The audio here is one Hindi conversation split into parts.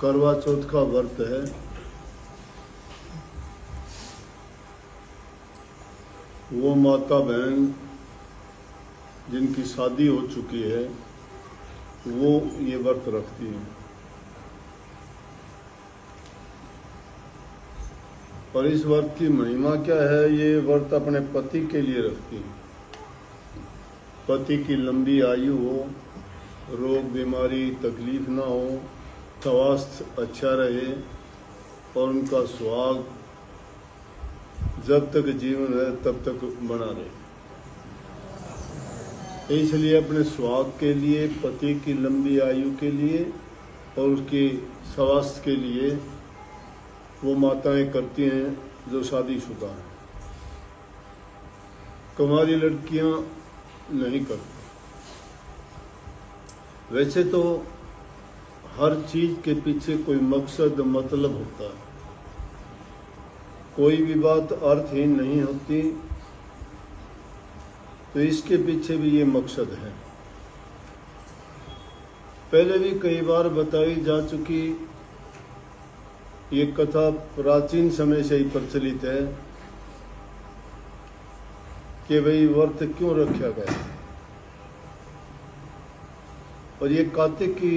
करवा चौथ का व्रत है। वो माता बहन जिनकी शादी हो चुकी है वो ये व्रत रखती हैं। और इस व्रत की महिमा क्या है? ये व्रत अपने पति के लिए रखती है। पति की लंबी आयु हो, रोग बीमारी तकलीफ ना हो, स्वास्थ्य अच्छा रहे और उनका सुहाग जब तक जीवन है तब तक बना रहे। इसलिए अपने सुहाग के लिए, पति की लंबी आयु के लिए और उसके स्वास्थ्य के लिए वो माताएं करती हैं जो शादीशुदा हैं। कुंवारी लड़कियां नहीं करती। वैसे तो हर चीज के पीछे कोई मकसद मतलब होता है। कोई भी बात अर्थहीन नहीं होती, तो इसके पीछे भी ये मकसद है। पहले भी कई बार बताई जा चुकी ये कथा, प्राचीन समय से ही प्रचलित है कि भाई व्रत क्यों रखा गया। और ये कार्तिक की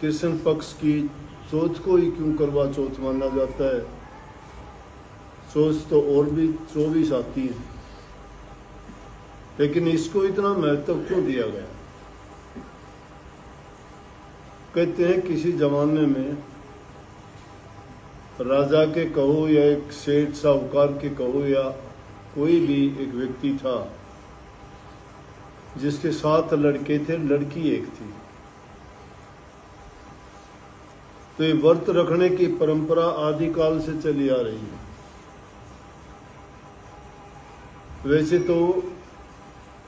कृष्ण पक्ष की चौथ को ही क्यों करवा चौथ माना जाता है। चौथ तो और भी 24 आती है, लेकिन इसको इतना महत्व क्यों दिया गया? कहते हैं किसी जमाने में राजा के कहो या एक सेठ साहूकार के कहो या कोई भी एक व्यक्ति था जिसके 7 लड़के थे, लड़की एक थी। तो ये व्रत रखने की परंपरा आदिकाल से चली आ रही है। वैसे तो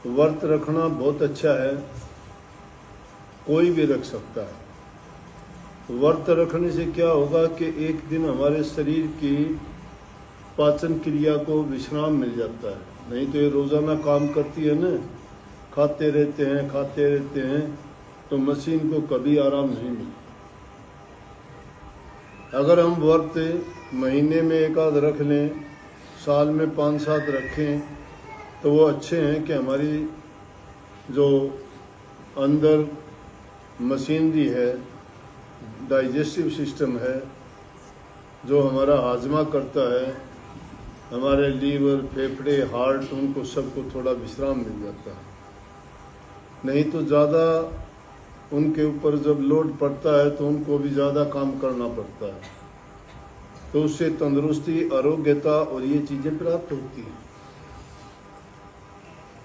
व्रत रखना बहुत अच्छा है, कोई भी रख सकता है। व्रत रखने से क्या होगा कि एक दिन हमारे शरीर की पाचन क्रिया को विश्राम मिल जाता है। नहीं तो ये रोजाना काम करती है ना, खाते रहते हैं, तो मशीन को कभी आराम नहीं मिलता। अगर हम व्रत महीने में एक आध रख लें, साल में 5-7 रखें, तो वो अच्छे हैं कि हमारी जो अंदर मशीनरी है, डाइजेस्टिव सिस्टम है, जो हमारा हाजमा करता है, हमारे लीवर, फेफड़े, हार्ट, उनको सबको थोड़ा विश्राम मिल जाता है। नहीं तो ज़्यादा उनके ऊपर जब लोड पड़ता है तो उनको भी ज़्यादा काम करना पड़ता है। तो उससे तंदुरुस्ती, आरोग्यता और ये चीज़ें प्राप्त होती हैं।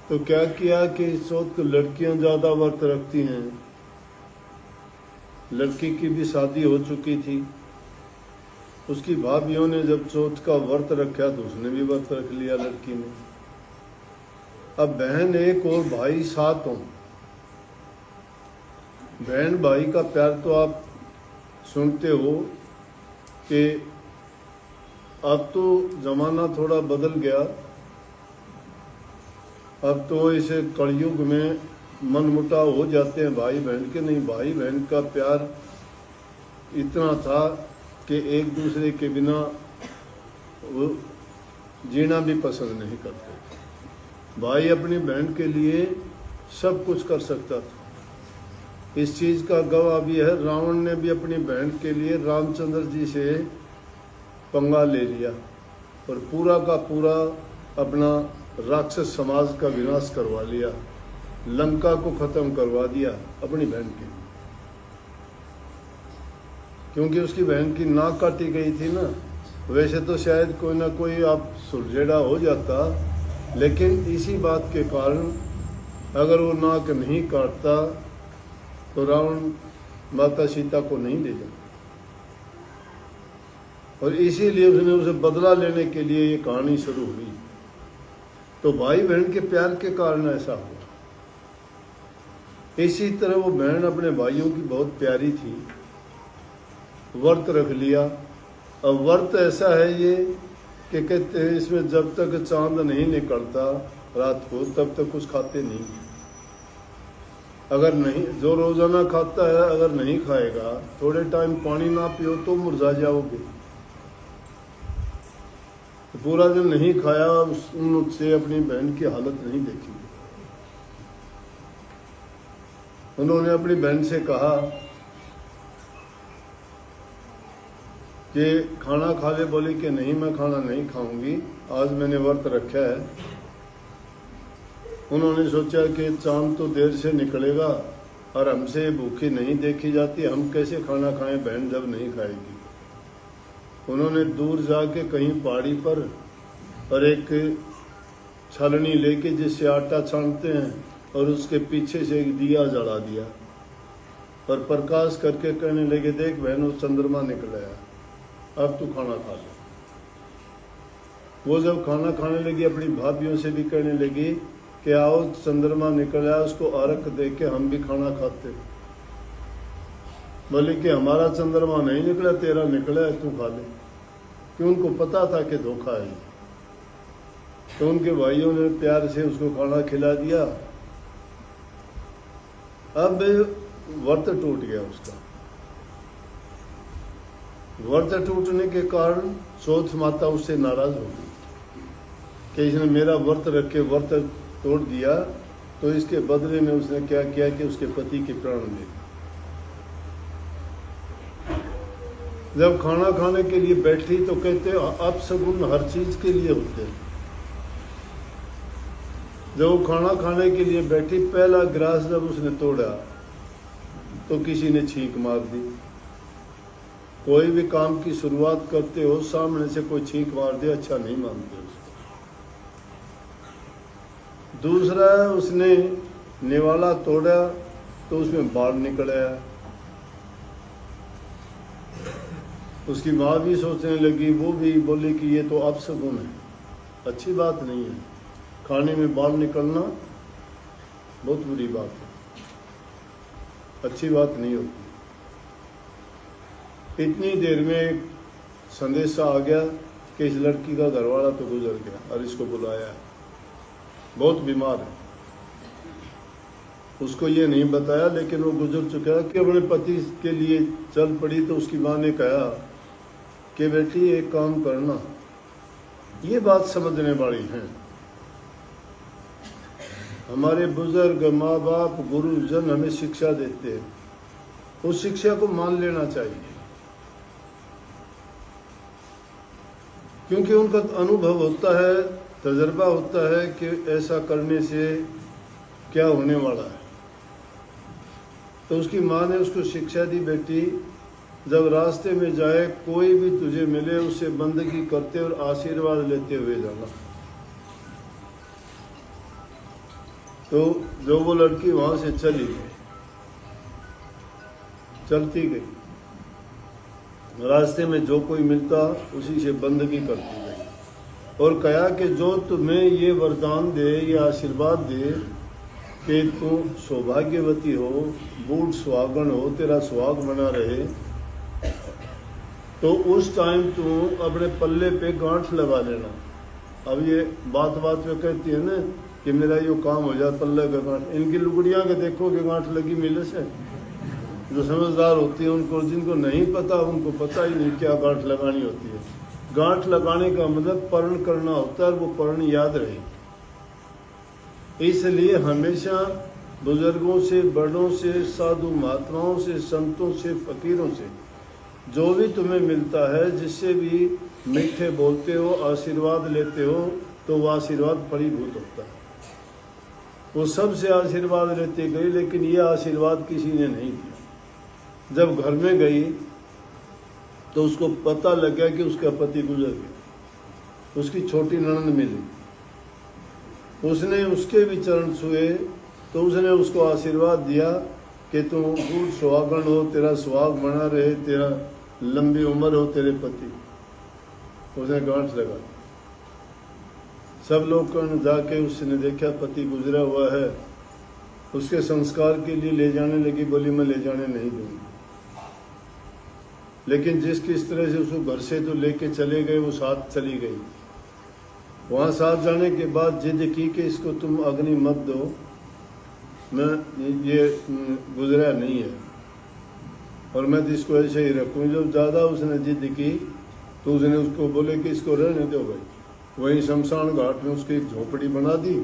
तो क्या किया कि इस चौथ को लड़कियां ज़्यादा व्रत रखती हैं। लड़की की भी शादी हो चुकी थी, उसकी भाभियों ने जब चौथ का व्रत रखा तो उसने भी व्रत रख लिया लड़की ने। अब बहन एक और भाई 7 हों। बहन भाई का प्यार तो आप सुनते हो कि अब तो जमाना थोड़ा बदल गया। अब तो इसे कलयुग में मनमुटाव हो जाते हैं भाई बहन के। नहीं, भाई बहन का प्यार इतना था कि एक दूसरे के बिना वो जीना भी पसंद नहीं करते। भाई अपनी बहन के लिए सब कुछ कर सकता था। इस चीज़ का गवाह भी है, रावण ने भी अपनी बहन के लिए रामचंद्र जी से पंगा ले लिया और पूरा का पूरा अपना राक्षस समाज का विनाश करवा लिया, लंका को खत्म करवा दिया अपनी बहन के। क्योंकि उसकी बहन की नाक काटी गई थी ना। वैसे तो शायद कोई ना कोई आप सुलझेड़ा हो जाता, लेकिन इसी बात के कारण अगर वो नाक नहीं काटता तो रावण माता सीता को नहीं ले जाता। और इसीलिए उसने उसे बदला लेने के लिए ये कहानी शुरू हुई। तो भाई बहन के प्यार के कारण ऐसा हुआ। इसी तरह वो बहन अपने भाइयों की बहुत प्यारी थी, व्रत रख लिया। अब व्रत ऐसा है ये कि कहते हैं इसमें जब तक चांद नहीं निकलता रात को तब तक कुछ खाते नहीं। अगर नहीं, जो रोजाना खाता है अगर नहीं खाएगा, थोड़े टाइम पानी ना पियो तो मुरझा जाओगे। तो पूरा दिन नहीं खाया, उससे अपनी बहन की हालत नहीं देखी। उन्होंने अपनी बहन से कहा कि खाना खा ले। बोली कि नहीं, मैं खाना नहीं खाऊंगी, आज मैंने व्रत रखा है। उन्होंने सोचा कि चांद तो देर से निकलेगा और हमसे भूखी नहीं देखी जाती, हम कैसे खाना खाएं बहन जब नहीं खाएगी। उन्होंने दूर जाके कहीं पहाड़ी पर और एक छलनी लेके जिससे आटा छानते हैं और उसके पीछे से एक दिया जला दिया और प्रकाश करके कहने लगे, देख बहन वो चंद्रमा निकला है, अब तू खाना खा ले। वो जब खाना खाने लगी अपनी भाभीयों से भी कहने लगी कि आओ चंद्रमा निकल आया, उसको अर्घ दे के हम भी खाना खाते। बोले कि हमारा चंद्रमा नहीं निकला, तेरा निकला है, तू खा ले। कि उनको पता था कि धोखा है। तो उनके भाइयों ने प्यार से उसको खाना खिला दिया। अब व्रत टूट गया उसका। व्रत टूटने के कारण सोच माता उससे नाराज हो गई कि इसने मेरा व्रत रख के व्रत तोड़ दिया, तो इसके बदले में उसने क्या किया कि उसके पति के प्राण ले। जब खाना खाने के लिए बैठी तो कहते अपशगुन हर चीज के लिए होते हैं। जब वो खाना खाने के लिए बैठी, पहला गिलास जब उसने तोड़ा तो किसी ने छींक मार दी। कोई भी काम की शुरुआत करते हो, सामने से कोई छींक मार दे, अच्छा नहीं मानते उसको। दूसरा, उसने निवाला तोड़ा तो उसमें बाढ़ निकल आया। उसकी माँ भी सोचने लगी, वो भी बोली कि ये तो अपशगुन है, अच्छी बात नहीं है, खाने में बाढ़ निकलना बहुत बुरी बात है, अच्छी बात नहीं होती। इतनी देर में एक संदेशा आ गया कि इस लड़की का घरवाला तो गुजर गया और इसको बुलाया, बहुत बीमार है। उसको ये नहीं बताया, लेकिन वो गुजर चुका है कि अपने पति के लिए चल पड़ी। तो उसकी माँ ने कहा कि बेटी एक काम करना, ये बात समझने वाली है, हमारे बुजुर्ग माँ बाप गुरुजन हमें शिक्षा देते हैं, उस शिक्षा को मान लेना चाहिए, क्योंकि उनका अनुभव होता है, तजर्बा होता है कि ऐसा करने से क्या होने वाला है। तो उसकी माँ ने उसको शिक्षा दी, बेटी जब रास्ते में जाए कोई भी तुझे मिले उससे बंदगी करते और आशीर्वाद लेते हुए जाना। तो जो वो लड़की वहां से चली चलती गई, रास्ते में जो कोई मिलता उसी से बंदगी करती गई और कहा कि जो तुम्हें ये वरदान दे, ये आशीर्वाद दे कि तू सौभाग्यवती हो, बूढ़ सुहागन हो, तेरा सुहाग बना रहे, तो उस टाइम तू अपने पल्ले पे गांठ लगा लेना। अब ये बात बात पे कहती है ना कि मेरा ये काम हो जाए, पल्ले का गांठ। इनकी लुगड़ियाँ के देखो कि गांठ लगी मिले से, जो समझदार होती है उनको, जिनको नहीं पता उनको पता ही नहीं क्या गांठ लगानी होती है। गांठ लगाने का मतलब पर्ण करना होता है, वो पर्ण याद रहे। इसलिए हमेशा बुजुर्गों से, बड़ों से, साधु महात्माओं से, संतों से, फकीरों से जो भी तुम्हें मिलता है, जिससे भी मीठे बोलते हो, आशीर्वाद लेते हो, तो वह आशीर्वाद फलीभूत होता है। वो सबसे आशीर्वाद लेते गई, लेकिन ये आशीर्वाद किसी ने नहीं दिया। जब घर में गई तो उसको पता लग गया कि उसका पति गुजर गया। उसकी छोटी ननद मिली, उसने उसके भी चरण छुए तो उसने उसको आशीर्वाद दिया कि तुम बूढ़ सुहागन हो, तेरा सुहाग बना रहे, तेरा लंबी उम्र हो तेरे पति। उसने गांठ लगा। सब लोग जाके उसने देखा पति गुजरा हुआ है, उसके संस्कार के लिए ले जाने लगी। बोली मैं ले जाने नहीं दूंगी। लेकिन किस तरह से उसको घर से तो लेके चले गए, वो साथ चली गई। वहाँ साथ जाने के बाद जिद की कि इसको तुम अग्नि मत दो, मैं ये गुजरा नहीं है और मैं तो इसको ऐसे ही रखूँ। जब ज़्यादा उसने जिद की तो उसने उसको बोले कि इसको रहने दो भाई। वहीं शमशान घाट में उसकी एक झोपड़ी बना दी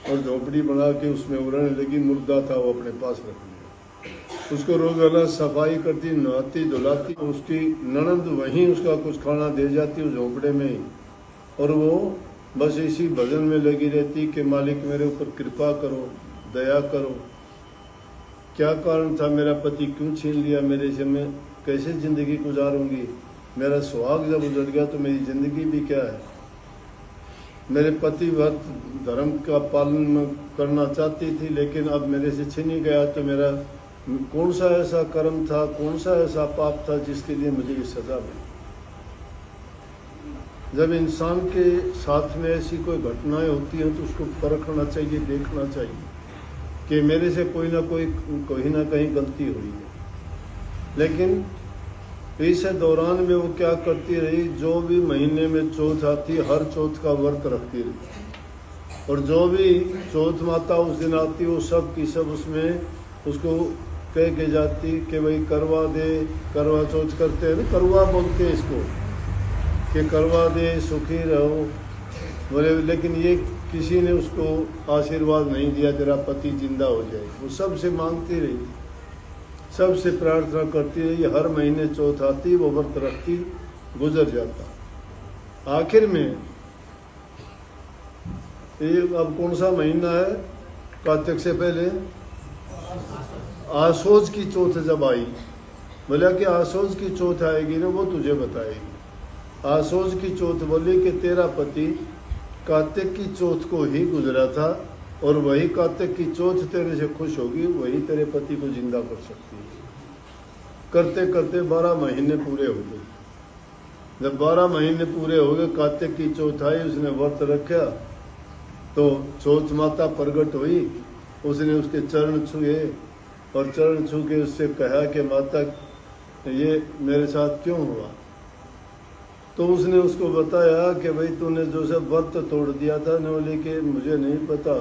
और झोपड़ी बना के उसमें वो रहने लगी। मुर्दा था वो अपने पास रख लिया। उसको रोजाना सफाई करती, नहाती धुलाती। उसकी ननद वहीं उसका कुछ खाना दे जाती उस झोपड़े में ही, और वो बस इसी भजन में लगी रहती कि मालिक मेरे ऊपर कृपा करो, दया करो। क्या कारण था, मेरा पति क्यों छीन लिया मेरे से, मैं कैसे ज़िंदगी गुजारूंगी, मेरा सुहाग जब उजड़ गया तो मेरी ज़िंदगी भी क्या है। मेरे पति व्रत धर्म का पालन करना चाहती थी, लेकिन अब मेरे से छीन ही गया तो मेरा कौन सा ऐसा कर्म था, कौन सा ऐसा पाप था जिसके लिए मुझे ये सज़ा मिली। जब इंसान के साथ में ऐसी कोई घटनाएं होती हैं तो उसको परखना चाहिए, देखना चाहिए कि मेरे से कोई ना कहीं गलती हुई है। लेकिन इस दौरान में वो क्या करती रही, जो भी महीने में चौथ आती हर चौथ का व्रत रखती रही, और जो भी चौथ माता उस दिन आती वो सब की सब उसमें उसको कह के जाती कि भाई करवा दे, करवा चौथ करते हैं ना, करवा बोलते हैं इसको कि करवा दे, सुखी रहो बोले। लेकिन ये किसी ने उसको आशीर्वाद नहीं दिया तेरा पति जिंदा हो जाए। वो सबसे मांगती रही, सबसे प्रार्थना करती रही। हर महीने चौथ आती, वो व्रत रखती, गुजर जाता। आखिर में ये अब कौन सा महीना है, कार्तिक से पहले आसोज की चौथ जब आई, बोला कि आसोज की चौथ आएगी ना वो तुझे बताएगी। आसोज की चौथ बोली कि तेरा पति कार्तिक की चौथ को ही गुजरा था और वही कार्तिक की चौथ तेरे से खुश होगी, वही तेरे पति को जिंदा कर सकती है। करते करते 12 महीने पूरे हो गए। जब 12 महीने पूरे हो गए, कार्तिक की चौथ आई, उसने व्रत रखा तो चौथ माता प्रकट हुई। उसने उसके चरण छुए और चरण छू के उससे कहा कि माता ये मेरे साथ क्यों हुआ। तो उसने उसको बताया कि भाई तूने जो सब व्रत तोड़ दिया था न, बोले कि मुझे नहीं पता,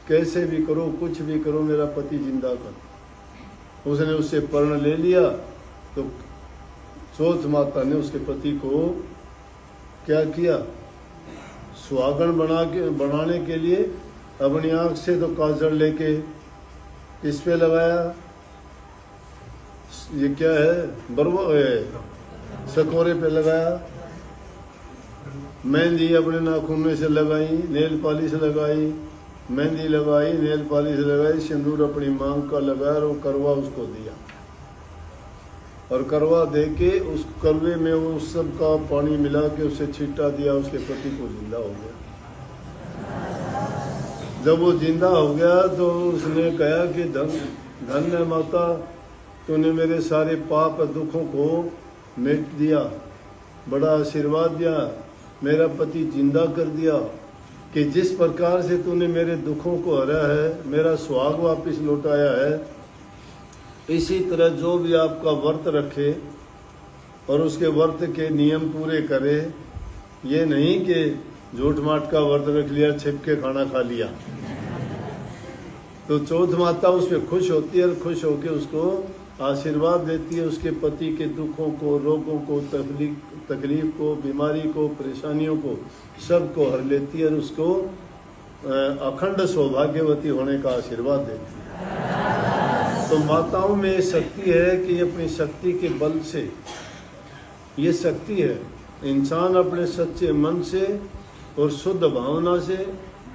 कैसे भी करो कुछ भी करो मेरा पति जिंदा कर। उसने उससे पर्ण ले लिया तो चौथ माता ने उसके पति को क्या किया, सुहागन बनाने के लिए अपनी आँख से तो काजल लेके किस पे लगाया, ये क्या है, सकोरे पे लगाया। मेहंदी अपने नाखून में से लगाई, नेल पॉलिश लगाई, मेहंदी लगाई, नेल पॉलिश लगाई, सिंदूर अपनी मांग का लगाया और करवा उसको दिया। और करवा दे के उस करवे में वो सब का पानी मिला के उसे छींटा दिया, उसके पति को जिंदा हो गया। जब वो जिंदा हो गया तो उसने कहा कि धन्य माता, तूने मेरे सारे पाप दुखों को मिट दिया, बड़ा आशीर्वाद दिया, मेरा पति जिंदा कर दिया कि जिस प्रकार से तूने मेरे दुखों को हरा है, मेरा सुहाग वापस लौटाया है, इसी तरह जो भी आपका व्रत रखे और उसके व्रत के नियम पूरे करे। ये नहीं कि झूठ माट का व्रत रख लिया, छिप के खाना खा लिया। तो चौथ माता उस पर खुश होती है और खुश होकर उसको आशीर्वाद देती है, उसके पति के दुखों को, रोगों को, तकलीफ को, बीमारी को, परेशानियों को सब को हर लेती है और उसको अखंड सौभाग्यवती होने का आशीर्वाद देती है। तो माताओं में ये शक्ति है कि अपनी शक्ति के बल से, ये शक्ति है, इंसान अपने सच्चे मन से और शुद्ध भावना से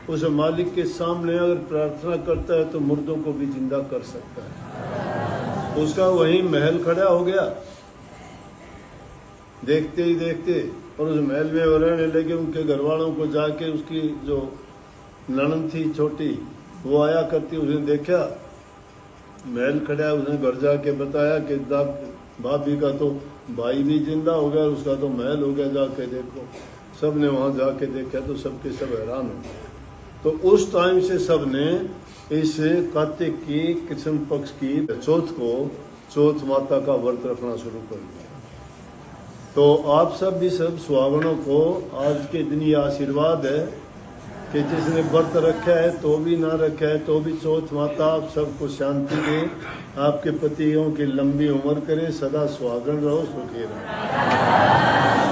उस मालिक के सामने अगर प्रार्थना करता है तो मुर्दों को भी जिंदा कर सकता है। उसका वही महल खड़ा हो गया देखते ही देखते, और उस महल में वो रहने लगे। उनके घर वालों को जाके उसकी जो ननद थी छोटी, वो आया करती, उसने देखा महल खड़ा है, उसने घर जाके बताया कि भाभी का तो भाई भी जिंदा हो गया, उसका तो महल हो गया, जाके देखो। सब ने वहाँ जाके देखा तो सबके सब हैरान हो गए। तो उस टाइम से सब ने इस कार्तिक की कृष्ण पक्ष की चौथ को चौथ माता का व्रत रखना शुरू कर दिया। तो आप सब भी सब सुहागनों को आज के दिन ये आशीर्वाद है कि जिसने व्रत रखा है तो भी ना रखा है तो भी चौथ माता आप सबको शांति दे, आपके पतियों की लंबी उम्र करे, सदा सुहागन रहो, सुखी रहो।